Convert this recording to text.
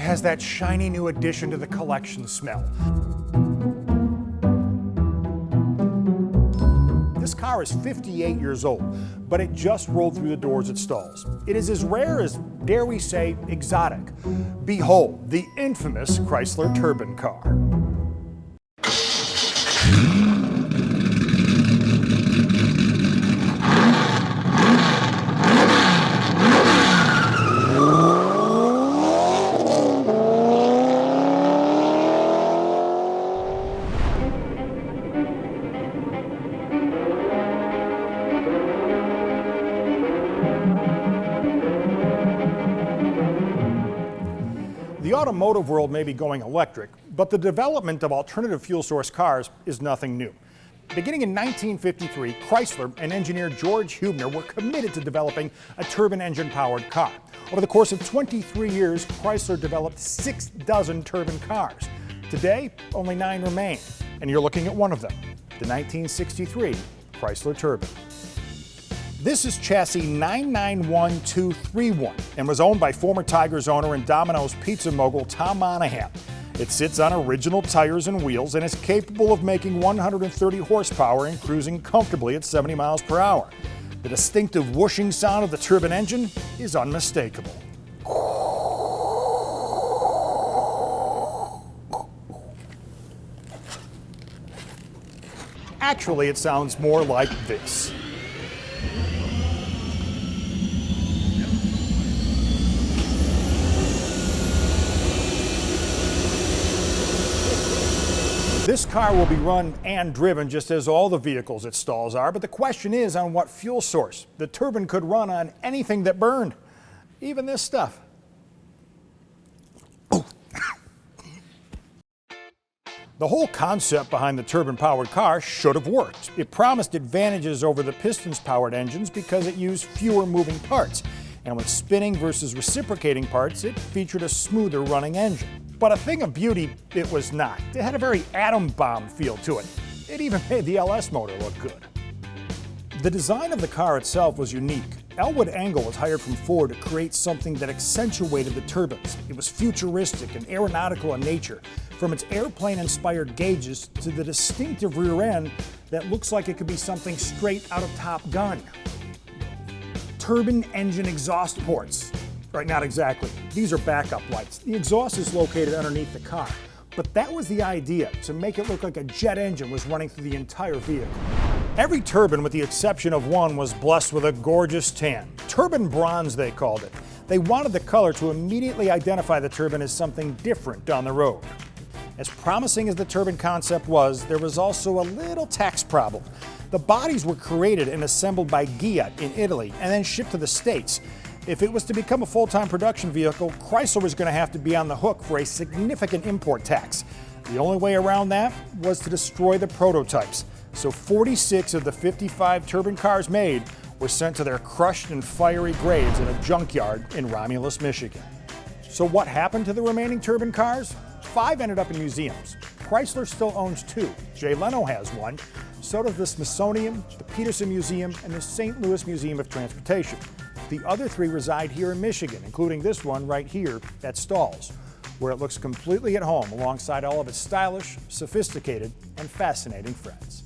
has that shiny new addition to the collection smell. This car is 58 years old, but it just rolled through the doors at Stahls. It is as rare as, dare we say, exotic. Behold, the infamous Chrysler Turbine Car. The automotive world may be going electric, but the development of alternative fuel source cars is nothing new. Beginning in 1953, Chrysler and engineer George Hubner were committed to developing a turbine engine powered car. Over the course of 23 years, Chrysler developed 6 dozen turbine cars. Today, only 9 remain, and you're looking at one of them, the 1963 Chrysler Turbine. This is chassis 991231 and was owned by former Tigers owner and Domino's pizza mogul Tom Monahan. It sits on original tires and wheels and is capable of making 130 horsepower and cruising comfortably at 70 miles per hour. The distinctive whooshing sound of the turbine engine is unmistakable. Actually, it sounds more like this. This car will be run and driven just as all the vehicles at Stahls are, but the question is on what fuel source. The turbine could run on anything that burned, even this stuff. The whole concept behind the turbine-powered car should have worked. It promised advantages over the pistons-powered engines because it used fewer moving parts, and with spinning versus reciprocating parts, it featured a smoother running engine. But a thing of beauty, it was not. It had a very atom bomb feel to it. It even made the LS motor look good. The design of the car itself was unique. Elwood Engel was hired from Ford to create something that accentuated the turbines. It was futuristic and aeronautical in nature, from its airplane-inspired gauges to the distinctive rear end that looks like it could be something straight out of Top Gun. Turbine engine exhaust ports. Right, not exactly. These are backup lights. The exhaust is located underneath the car. But that was the idea, to make it look like a jet engine was running through the entire vehicle. Every turbine, with the exception of one, was blessed with a gorgeous tan. Turbine bronze, they called it. They wanted the color to immediately identify the turbine as something different down the road. As promising as the turbine concept was, there was also a little tax problem. The bodies were created and assembled by Giat in Italy and then shipped to the States. If it was to become a full-time production vehicle, Chrysler was going to have to be on the hook for a significant import tax. The only way around that was to destroy the prototypes. So 46 of the 55 turbine cars made were sent to their crushed and fiery graves in a junkyard in Romulus, Michigan. So what happened to the remaining turbine cars? 5 ended up in museums. Chrysler still owns 2. Jay Leno has one. So does the Smithsonian, the Peterson Museum, and the St. Louis Museum of Transportation. The other 3 reside here in Michigan, including this one right here at Stahls, where it looks completely at home alongside all of its stylish, sophisticated, and fascinating friends.